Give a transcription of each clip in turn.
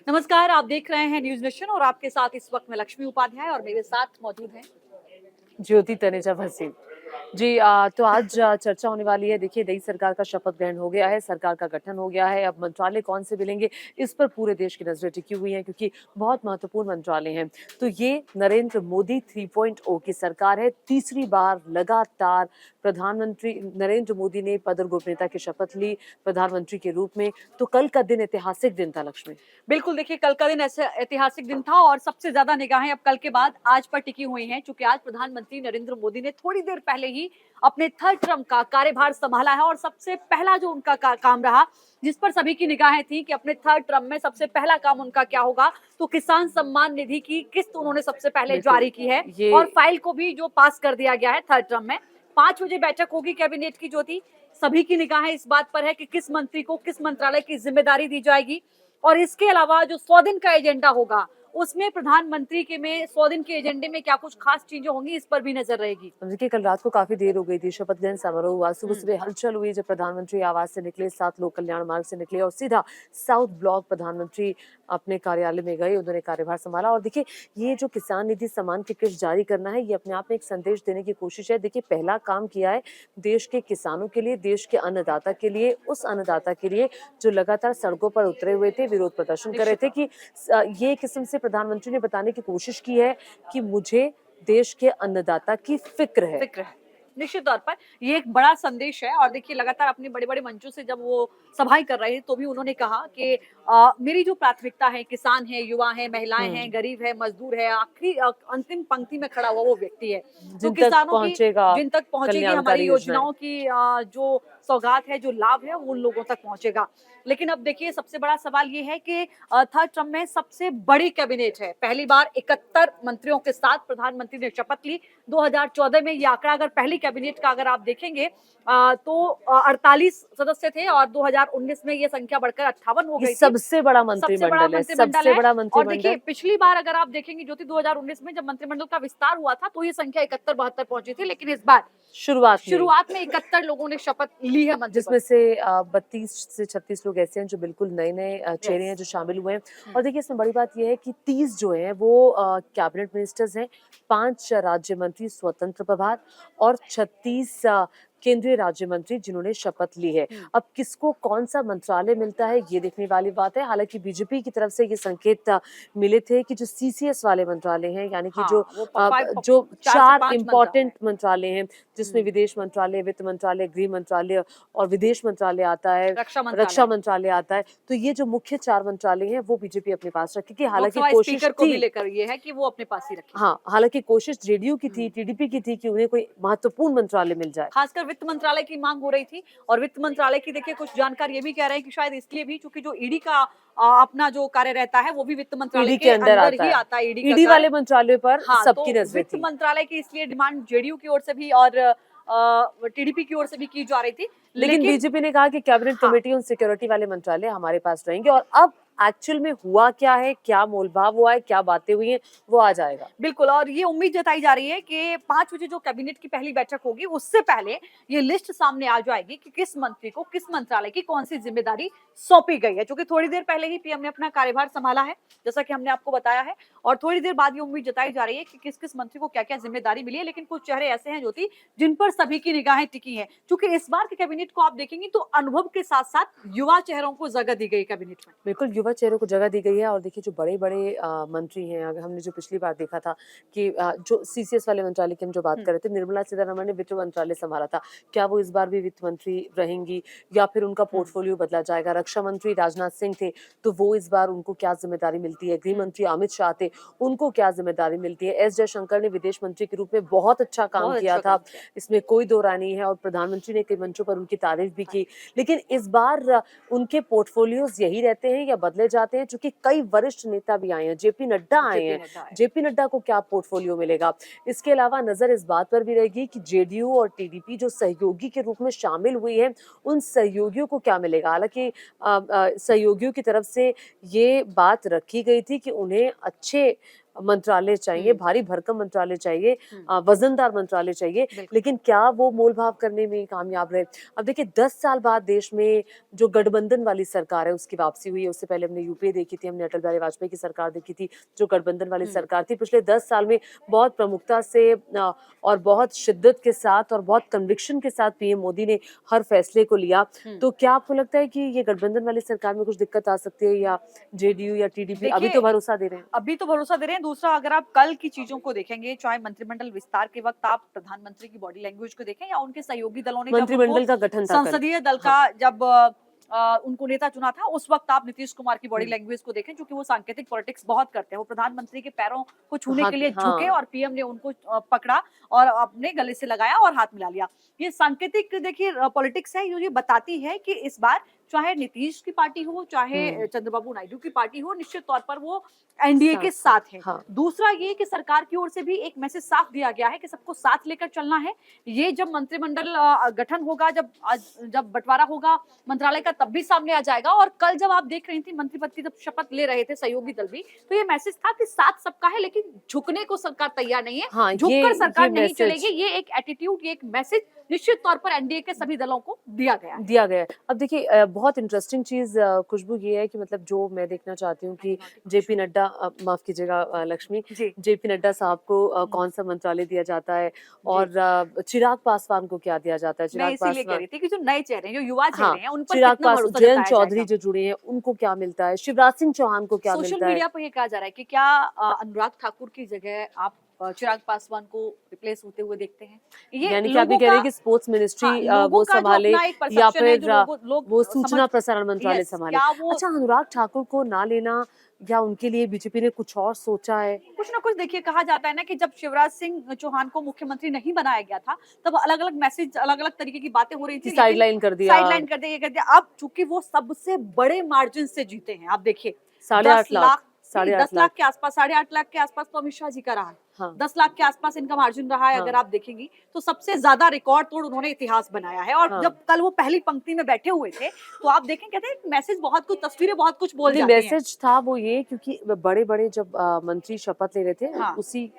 नमस्कार, आप देख रहे हैं न्यूज़ नेशन और आपके साथ इस वक्त मैं लक्ष्मी उपाध्याय और मेरे साथ मौजूद हैं ज्योति तनेजा भसीन। जी तो आज चर्चा होने वाली है। देखिए, नई सरकार का शपथ ग्रहण हो गया है, सरकार का गठन हो गया है। अब मंत्रालय कौन से मिलेंगे, इस पर पूरे देश की नजरें टिकी हुई हैं क्योंकि बहुत महत्वपूर्ण मंत्रालय हैं। तो ये नरेंद्र मोदी 3.0 की सरकार है। तीसरी बार लगातार प्रधानमंत्री नरेंद्र मोदी ने पद और गोपनीयता की शपथ ली प्रधानमंत्री के रूप में। तो कल का दिन ऐतिहासिक दिन था, लक्ष्मी। बिल्कुल, देखिए कल का दिन ऐसे ऐतिहासिक दिन था और सबसे ज्यादा निगाहें अब कल के बाद आज पर टिकी हुई हैं क्योंकि आज प्रधानमंत्री नरेंद्र मोदी ने थोड़ी देर पहले ही अपने थर्ड टर्म का कार्यभार संभाला है और सबसे पहला जो उनका काम रहा, जिस पर सभी की निगाहें थी कि अपने थर्ड टर्म में सबसे पहला काम उनका क्या होगा, तो किसान सम्मान निधि की किस्त उन्होंने सबसे पहले जारी की है ये और फाइल को भी जो पास कर दिया गया है थर्ड टर्म में। 5 बजे बैठक होगी कैबिनेट की। ज्योति, सभी की निगाहें इस बात पर है कि किस मंत्री को किस मंत्रालय की जिम्मेदारी दी जाएगी और इसके अलावा जो 100 दिन का एजेंडा होगा उसमें प्रधानमंत्री के में 100 दिन के एजेंडे में क्या कुछ खास चीजें होंगी, इस पर भी नजर रहेगी। देखिए, कल रात को काफी देर हो गई थी, शपथ ग्रहण समारोह हुआ, सुबह सुबह हलचल हुई जब प्रधानमंत्री आवास से निकले, 7 लोक कल्याण मार्ग से निकले और सीधा साउथ ब्लॉक प्रधानमंत्री अपने कार्यालय में गए, उन्होंने कार्यभार संभाला। और देखिए, ये जो किसान निधि सम्मान की किस्त जारी करना है, ये अपने आप में एक संदेश देने की कोशिश है। देखिए, पहला काम किया है देश के किसानों के लिए, देश के अन्नदाता के लिए, उस अन्नदाता के लिए जो लगातार सड़कों पर उतरे हुए थे, विरोध प्रदर्शन कर रहे थे कि ये किस्म से प्रधानमंत्री ने बताने की कोशिश की है कि मुझे देश के अन्नदाता की फिक्र है। निश्चित तौर पर ये एक बड़ा संदेश है और देखिए लगातार अपने बड़े-बड़े मंचों से जब वो सभाएं कर रहे हैं तो भी उन्होंने कहा कि मेरी जो प्राथमिकता है किसान है, युवा है, महिलाएं हैं, गरीब है, मजदूर है, आखिरी अंतिम पंक्ति में खड़ा हुआ वो व्यक्ति है। तो जिन तक किसानों की पहुंचेगा जिन तक पहुंचेगी हमारी कल्याणकारी योजनाएं। योजनाओं की जो सौगात है, जो लाभ है, वो उन लोगों तक पहुंचेगा। लेकिन अब देखिए सबसे बड़ा सवाल ये है कि थर्ड टर्म में सबसे बड़ी कैबिनेट है। पहली बार 71 मंत्रियों के साथ प्रधानमंत्री ने शपथ ली। 2014 में ये आंकड़ा अगर पहली कैबिनेट का अगर आप देखेंगे तो 48 सदस्य थे और 2019 में ये संख्या बढ़कर 58 हो ये गई थी। सबसे बड़ा सबसे बड़ा मंत्रिमंडल है, मंत्रिमंडल सबसे है बड़ा और देखिए मंत्रिमंडल। पिछली बार अगर आप देखेंगे ज्योति 2019 में जब मंत्रिमंडल का विस्तार हुआ था तो ये संख्या 71-72 पहुंची थी, लेकिन इस बार शुरुआत में 71 लोगों ने शपथ ली है मंत्री जिसमें पद से 32 से 36 लोग ऐसे हैं जो बिल्कुल नए-नए की। चेहरे हैं जो शामिल हुए हैं। हम्म। और देखिए, इसमें बड़ी बात ये है कि 30 जो हैं वो कैबिनेट मिनिस्टर्स हैं, 5 राज्य मंत्री स्वतंत्र प्रभार और 36 केंद्रीय राज्य मंत्री जिन्होंने शपथ ली है। अब किसको कौन-सा मंत्रालय मिलता है, ये देखने वाली बात है। हालाँकि बीजेपी की तरफ से ये संकेत मिले थे कि जो सीसीएस वाले मंत्रालय हैं, यानी कि हाँ, वो जो 4 से 4 5 इम्पोर्टेंट मंत्रालय हैं, जिसमें हम्म, विदेश मंत्रालय, वित्त मंत्रालय, गृह मंत्रालय और विदेश मंत्रालय आता है, रक्षा रक्षा मंत्रालय, मंत्रालय आता है। तो ये जो मुख्य 4 मंत्रालय हैं, वो बीजेपी अपने पास रखेगी। हालाँकि लोकसभा कोशिश स्पीकर को भी थी, लेकर ये है कि वो अपने पास ही रखे। हाँ, हालाँकि कोशिश जेडीयू की थी, टीडीपी की थी कि उन्हें कोई महत्वपूर्ण मंत्रालय मिल जाए। खासकर वित्त मंत्रालय की मांग हो रही थी और वित्त मंत्रालय की देखिए कुछ जानकार ये भी कह रहे हैं कि शायद इसलिए भी क्योंकि जो ईडी का अपना जो कार्य रहता है वो भी वित्त मंत्रालय ईडी के के अंडर अंदर आता ही है। आता है, ईडी का ईडी कार्य। वाले मंत्रालयों पर हाँ, सबकी तो नज़रें वित्त थी। मंत्रालय की इसलिए डिमांड जेडीयू की ओर से भी और टीडीपी की ओर से भी की जा रही थी, लेकिन लेकिन बीजेपी ने कहा कि कैबिनेट हाँ, कमेटी उन सिक्योरिटी वाले मंत्रालय हमारे पास रहेंगे। और अब एक्चुअल में हुआ क्या है, क्या मोलभाव हुआ है, क्या बातें हुई हैं, वो आ जाएगा। बिल्कुल और ये उम्मीद जताई जा रही है कि 5 बजे जो कैबिनेट की पहली बैठक होगी उससे पहले ये लिस्ट सामने आ जाएगी कि किस मंत्री को किस मंत्रालय की कौन सी जिम्मेदारी सौंपी गई है, क्योंकि थोड़ी देर पहले ही पीएम ने अपना कार्यभार संभाला है जैसा कि हमने आपको बताया है और थोड़ी देर बाद ये उम्मीद जताई जा रही है कि किस किस मंत्री को क्या क्या जिम्मेदारी मिली है। लेकिन कुछ चेहरे ऐसे हैं ज्योति जिन पर सभी की निगाहें टिकी हैं, क्योंकि इस बार के कैबिनेट को आप देखेंगे तो अनुभव के साथ साथ युवा चेहरों को जगह दी गई कैबिनेट में। बिल्कुल, युवा चेहरों को जगह दी गई है। और देखिए, जो बड़े-बड़े मंत्री हैं, अगर हमने जो पिछली बार देखा था कि जो सीसीएस वाले मंत्रालय की हम जो बात कर रहे थे, निर्मला सीतारमण ने वित्त मंत्रालय सँभाला था। क्या वो इस बार भी वित्त मंत्री रहेंगी या फिर उनका पोर्टफोलियो बदला जाएगा? रक्षा मंत्री राजनाथ सिंह थे, तो वो इस बार उनको क्या ज़िम्मेदारी मिलती है? गृह मंत्री अमित शाह थे, उनको क्या ज़िम्मेदारी मिलती है? एस जयशंकर ने विदेश मंत्री के रूप में बहुत अच्छा काम बहुत किया अच्छा था, काम किया। इसमें कोई दो राय नहीं है और प्रधानमंत्री ने कई मंचों पर उनकी तारीफ़ भी की। लेकिन इस बार उनके पोर्टफोलियोज यही रहते हैं या बदले जाते हैं? चूंकि कई वरिष्ठ नेता भी आए हैं, जेपी नड्डा आए जेपी हैं, नड्डा है। जेपी नड्डा को क्या पोर्टफोलियो मिलेगा? इसके अलावा नजर इस बात पर भी रहेगी कि जेडीयू और टीडीपी जो सहयोगी के रूप में शामिल हुई है, उन सहयोगियों को क्या मिलेगा? हालांकि सहयोगियों की तरफ से ये बात रखी गई थी कि उन्हें अच्छे मंत्रालय चाहिए, भारी भरकम मंत्रालय चाहिए, वजनदार मंत्रालय चाहिए, बिल्कुल। लेकिन क्या वो मोल भाव करने में कामयाब रहे? अब देखिए 10 साल बाद देश में जो गठबंधन वाली सरकार है उसकी वापसी हुई है। उससे पहले हमने यूपीए देखी थी, हमने अटल बिहारी वाजपेयी की सरकार देखी थी, जो गठबंधन वाली सरकार थी। पिछले 10 साल में बहुत प्रमुखता से और बहुत शिद्दत के साथ और बहुत कन्विक्शन के साथ पीएम मोदी ने हर फैसले को लिया। तो क्या आपको लगता है कि ये गठबंधन वाली सरकार में कुछ दिक्कत आ सकती है, या जेडीयू या टीडीपी अभी देखिए, तो भरोसा दे रहे हैं? अभी तो भरोसा दे रहे हैं। दूसरा, अगर आप कल की चीजों को देखेंगे, चाहे मंत्रिमंडल विस्तार के वक्त आप प्रधानमंत्री की बॉडी लैंग्वेज को देखें या उनके सहयोगी दलों ने जब उनको मंत्रिमंडल का गठन था कल। संसदीय दल हाँ। का जब उनको नेता चुना था, उस वक्त आप नीतीश कुमार की बॉडी लैंग्वेज को देखें, क्योंकि वो सांकेतिक पॉलिटिक्स बहुत करते हैं। वो प्रधानमंत्री के पैरों को छूने हाँ, के लिए झुके हाँ। और पीएम ने उनको पकड़ा और अपने गले से लगाया और हाथ मिला लिया। ये सांकेतिक देखिए पॉलिटिक्स है, ये बताती है कि इस बार चाहे नीतीश की पार्टी हो, चाहे चंद्रबाबू नायडू की पार्टी हो, निश्चित तौर पर वो एनडीए के साथ है। हाँ। दूसरा ये कि सरकार की ओर से भी एक मैसेज साफ दिया गया है कि सबको साथ लेकर चलना है। ये जब मंत्रिमंडल गठन होगा, जब बंटवारा होगा मंत्रालय का, तब भी सामने आ जाएगा। और कल जब आप देख रही थी मंत्री पद की जब शपथ ले रहे थे सहयोगी दल भी, तो ये मैसेज था कि साथ सबका है, लेकिन झुकने को सरकार तैयार नहीं है। हाँ, झुककर सरकार नहीं मैसेज चलेगी। ये एक एटीट्यूड, ये एक मैसेज निश्चित तौर पर एनडीए के सभी दलों को दिया गया है। अब देखिए बहुत इंटरेस्टिंग चीज खुशबू ये है कि मतलब जो मैं देखना चाहती हूँ कि जेपी नड्डा, माफ कीजिएगा लक्ष्मी, जी। जेपी नड्डा साहब को कौन सा मंत्रालय दिया जाता है और चिराग पासवान को क्या दिया जाता है। मैं चिराग इसीलिए कह पासवान, रही थी कि जो नए चेहरे हैं, जो युवा हाँ, चेहरे हैं, उन पर चिराग कितना पास, भरोसा जयंत जताया चौधरी जाएगा। जो जुड़े हैं उनको क्या मिलता है, शिवराज सिंह चौहान को क्या सोशल मिलता है? मीडिया पर ये कहा जा रहा है कि क्या अनुराग ठाकुर की जगह आप चिराग पासवान को रिप्लेस होते हुए देखते हैं। ये यानी कि आप ये लोगों कह रहे हैं का, कि स्पोर्ट्स मिनिस्ट्री हाँ, लोगों वो का जो संभाले अपना एक या परसेप्शन है, फिर जो लोग वो समझ, सूचना प्रसारण मंत्रालय यस, संभाले। क्या वो अच्छा, अनुराग ठाकुर को ना लेना, या उनके लिए बीजेपी ने कुछ और सोचा है? कुछ ना कुछ, देखिए कहा जाता है ना कि जब शिवराज सिंह चौहान को मुख्यमंत्री नहीं बनाया गया था, तब अलग अलग मैसेज, अलग अलग तरीके की बातें हो रही थी, साइडलाइन कर दिया, साइडलाइन कर दिया, ये कर दिया। अब चूंकि वो सबसे बड़े मार्जिन से जीते हैं, आप देखिए 8.5 लाख, 10 लाख के आसपास, 8.5 लाख के आसपास तो अमित शाह जी का रहा है। हाँ। 10 लाख के आसपास इनका मार्जिन रहा है। हाँ। अगर आप देखेंगी तो सबसे ज्यादा रिकॉर्ड तोड़ उन्होंने इतिहास बनाया है। और हाँ। जब कल वो पहली पंक्ति में बैठे हुए थे, तो आप देखें, कहते हैं मैसेज बहुत कुछ, तस्वीरें बहुत कुछ बोल जाती हैं। मैसेज था वो ये, क्योंकि बड़े बड़े जब मंत्री शपथ ले रहे थे, हाँ। उसी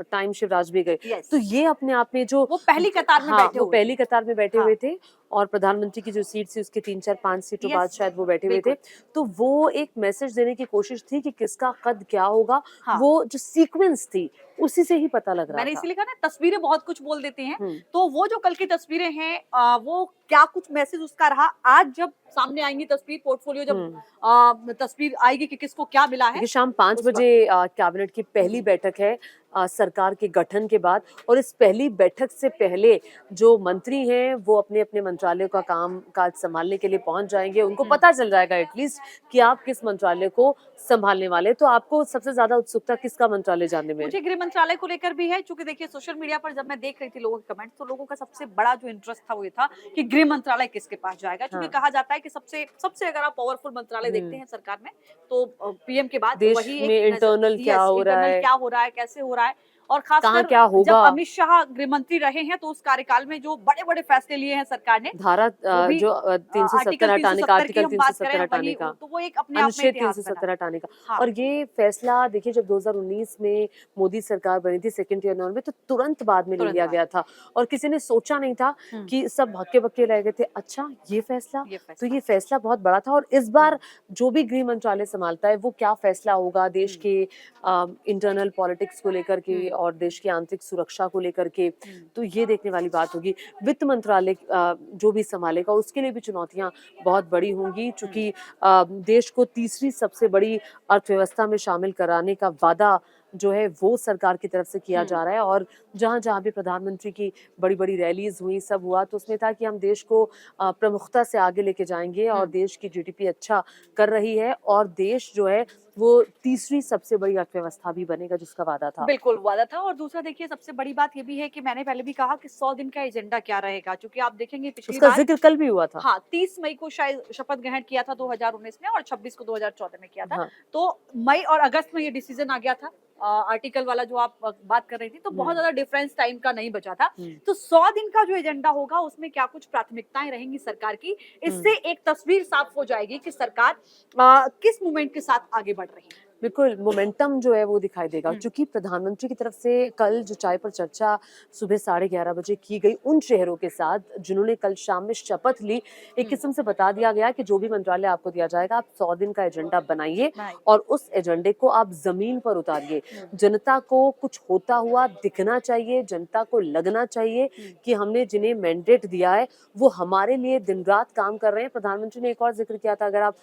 टाइम शिवराज भी गए, यस। तो ये अपने आप में जो वो पहली कतार में बैठे वो हुए पहली थे। कतार में बैठे हाँ। हुए थे, और प्रधानमंत्री की जो सीट थी उसके 3-4-5 सीटों बाद यस, शायद वो बैठे हुए थे। बिल्कुल। तो वो एक मैसेज देने की कोशिश थी कि किसका कद क्या होगा। हाँ। वो जो सीक्वेंस थी उसी से ही पता लग रहा मैंने था। इसीलिए कहा ना, तस्वीरें बहुत कुछ बोल देती हैं। तो वो जो कल की तस्वीरें हैं, वो क्या कुछ मैसेज उसका रहा, आज जब सामने आएंगी तस्वीर, पोर्टफोलियो जब तस्वीर आएगी कि किसको क्या मिला है। देखिए शाम 5 उस बजे कैबिनेट की पहली बैठक है सरकार के गठन के बाद, और इस पहली बैठक से पहले जो मंत्री हैं वो अपने अपने मंत्रालय का काम काज संभालने के लिए पहुंच जाएंगे। उनको पता चल जाएगा एटलीस्ट कि आप किस मंत्रालय को संभालने वाले। तो आपको सबसे ज्यादा उत्सुकता किसका मंत्रालय जानने में? मुझे गृह मंत्रालय को लेकर भी है, क्योंकि देखिए सोशल मीडिया पर जब मैं देख रही थी लोगों के कमेंट्स, तो लोगों का सबसे बड़ा जो इंटरेस्ट था वो ये था कि गृह मंत्रालय किसके पास जाएगा। क्योंकि कहा जाता है कि सबसे अगर आप पावरफुल मंत्रालय देखते हैं सरकार में, तो पीएम के बाद देश वही में इंटरनल क्या हो रहा है, क्या हो रहा है, कैसे हो रहा है, और कहाँ खासकर क्या होगा। जब अमित शाह गृह मंत्री रहे हैं, तो उस कार्यकाल में जो बड़े बड़े फैसले लिए हैं सरकार ने, धारा वो भी जो 370 हटाने का, आर्टिकल 370 हटाने का, तो वो एक अपने आप में अनुच्छेद इतिहास 370 हटाने का। हाँ। और ये फैसला देखिए जब 2019 में मोदी सरकार बनी थी सेकंड टर्न में, तो तुरंत बाद में ले लिया गया था, और किसी ने सोचा नहीं था कि सब हक्के बक्के रह गए थे। अच्छा, ये फैसला, तो ये फैसला बहुत बड़ा था। और इस बार जो भी गृह मंत्रालय संभालता है वो क्या फैसला होगा देश के इंटरनल पॉलिटिक्स को लेकर के और देश की आंतरिक सुरक्षा को लेकर के, तो ये देखने वाली बात होगी। वित्त मंत्रालय जो भी संभालेगा उसके लिए भी चुनौतियां बहुत बड़ी होंगी, चूंकि देश को तीसरी सबसे बड़ी अर्थव्यवस्था में शामिल कराने का वादा जो है वो सरकार की तरफ से किया जा रहा है। और जहां जहां भी प्रधानमंत्री की बड़ी बड़ी रैलीज हुई, सब हुआ, तो उसमें था कि हम देश को प्रमुखता से आगे लेके जाएंगे, और देश की जीडीपी अच्छा कर रही है, और देश जो है वो तीसरी सबसे बड़ी अर्थव्यवस्था भी बनेगा, जिसका वादा था। बिल्कुल वादा था। और दूसरा देखिए, सबसे बड़ी बात ये भी है कि मैंने पहले भी कहा कि 100 दिन का एजेंडा क्या रहेगा, क्योंकि आप देखेंगे पिछली उसका बार, जिक्र कल भी हुआ था। हाँ, 30 मई को शायद शपथ ग्रहण किया था 2019 में, और 26 को 2014 में किया था। हाँ। तो मई और अगस्त में ये डिसीजन आ गया था, आर्टिकल वाला जो आप बात कर रही थी, तो बहुत ज्यादा डिफरेंस टाइम का नहीं बचा था। तो 100 दिन का जो एजेंडा होगा, उसमें क्या कुछ प्राथमिकताएं रहेंगी सरकार की, इससे एक तस्वीर साफ हो जाएगी कि सरकार किस मूवमेंट के साथ आगे बढ़ रही है। बिल्कुल मोमेंटम जो है वो दिखाई देगा, हम्म, क्योंकि प्रधानमंत्री की तरफ से कल जो चाय पर चर्चा सुबह 11:30 बजे की गई उन चेहरों के साथ जिन्होंने कल शाम में शपथ ली, एक हम्म, किस्म से बता दिया गया कि जो भी मंत्रालय आपको दिया जाएगा आप 100 दिन का एजेंडा बनाइए नहीं, और उस एजेंडे को आप जमीन पर उतारिए। हम्म, जनता को कुछ होता हुआ दिखना चाहिए, जनता को लगना चाहिए हम्म, कि हमने जिन्हें मैंडेट दिया है वो हमारे लिए दिन रात काम कर रहे हैं। प्रधानमंत्री ने एक और जिक्र किया था, अगर आप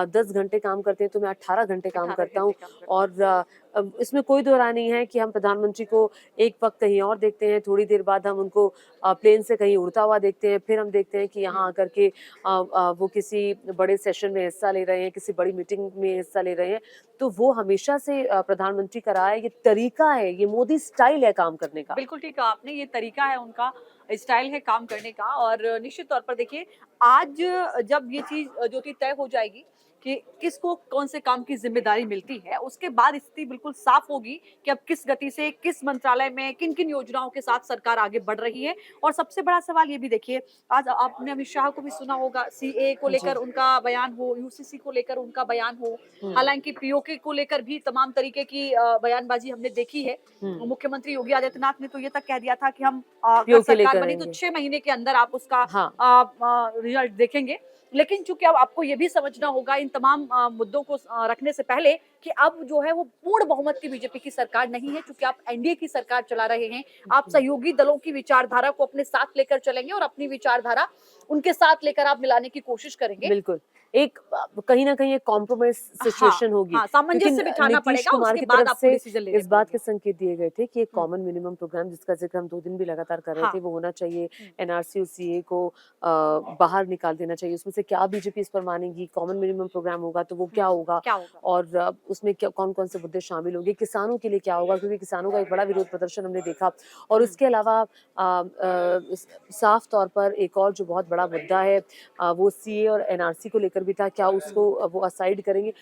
10 घंटे काम करते हैं तो मैं 18 घंटे काम 18 करता हूँ। घंटे काम करता हूँ। और इसमें कोई दो राय नहीं है कि हम प्रधानमंत्री को एक वक्त कहीं और देखते हैं, थोड़ी देर बाद हम उनको प्लेन से कहीं उड़ता हुआ देखते हैं, फिर हम देखते हैं कि यहाँ आकर के वो किसी बड़े सेशन में हिस्सा ले रहे हैं, किसी बड़ी मीटिंग में हिस्सा ले रहे हैं। तो वो हमेशा से प्रधानमंत्री का रहा है, ये तरीका है, ये मोदी स्टाइल है काम करने का। बिल्कुल ठीक कहा आपने, ये तरीका है उनका, स्टाइल है काम करने का। और निश्चित तौर पर देखिए, आज जब ये चीज़ जो थी तय हो जाएगी कि किसको कौन से काम की ज़िम्मेदारी मिलती है, उसके बाद स्थिति बिल्कुल साफ़ होगी कि अब किस गति से, किस मंत्रालय में, किन-किन योजनाओं के साथ सरकार आगे बढ़ रही है। और सबसे बड़ा सवाल ये भी देखिए, आज आपने अमित शाह को भी सुना होगा, सीएए को लेकर जी। उनका बयान हो, यूसीसी को लेकर उनका बयान हो, हुँ, हालाँकि पीओके को लेकर भी तमाम तरीके की बयानबाज़ी हमने देखी है। हुँ। मुख्यमंत्री योगी आदित्यनाथ ने तो ये तक कह दिया था कि हम अगर पीओके सरकार लेकर बनी तो आएँगे। 6 महीने के अंदर आप उसका हाँ, रिजल्ट देखेंगे। लेकिन चूंकि अब आपको ये भी समझना होगा इन तमाम मुद्दों को रखने से पहले कि अब जो है वो पूर्ण बहुमत की बीजेपी की सरकार नहीं है, चूंकि आप एनडीए की सरकार चला रहे हैं। आप जी। सहयोगी दलों की विचारधारा को अपने साथ लेकर चलेंगे और अपनी विचारधारा उनके साथ लेकर आप मिलाने की कोशिश करेंगे। बिल्कुल। एक कहीं न कहीं एक कॉम्प्रोमाइज़ हाँ, सिचुएशन होगी, हाँ, क्योंकि सामंजस्य बिठाना नीतीश पड़ेगा, कुमार उसके की बाद तरफ आपको से डिसीजन लेने इस बात पड़ेंगे। के संकेत दिए गए थे कि एक हम्म, कॉमन मिनिमम प्रोग्राम जिसका ज़िक्र हम 2 दिन भी लगातार कर रहे हाँ, थे, वो होना चाहिए। हम्म, एनआरसी और सीएए को बाहर निकाल देना चाहिए। उसमें से क्या बीजेपी इस पर मानेगी? कॉमन मिनिमम प्रोग्राम होगा तो वो क्या होगा? क्या होगा? और उसमें क्या कौन-कौन से मुद्दे शामिल होंगे? किसानों के लिए क्या होगा? क्योंकि किसानों का एक बड़ा विरोध प्रदर्शन हमने देखा। और हम्म, उसके अलावा साफ तौर पर एक और जो बहुत बड़ा मुद्दा है वो सीए और एनआरसी को लेकर भी था, क्या उसको वो असाइड करेंगे?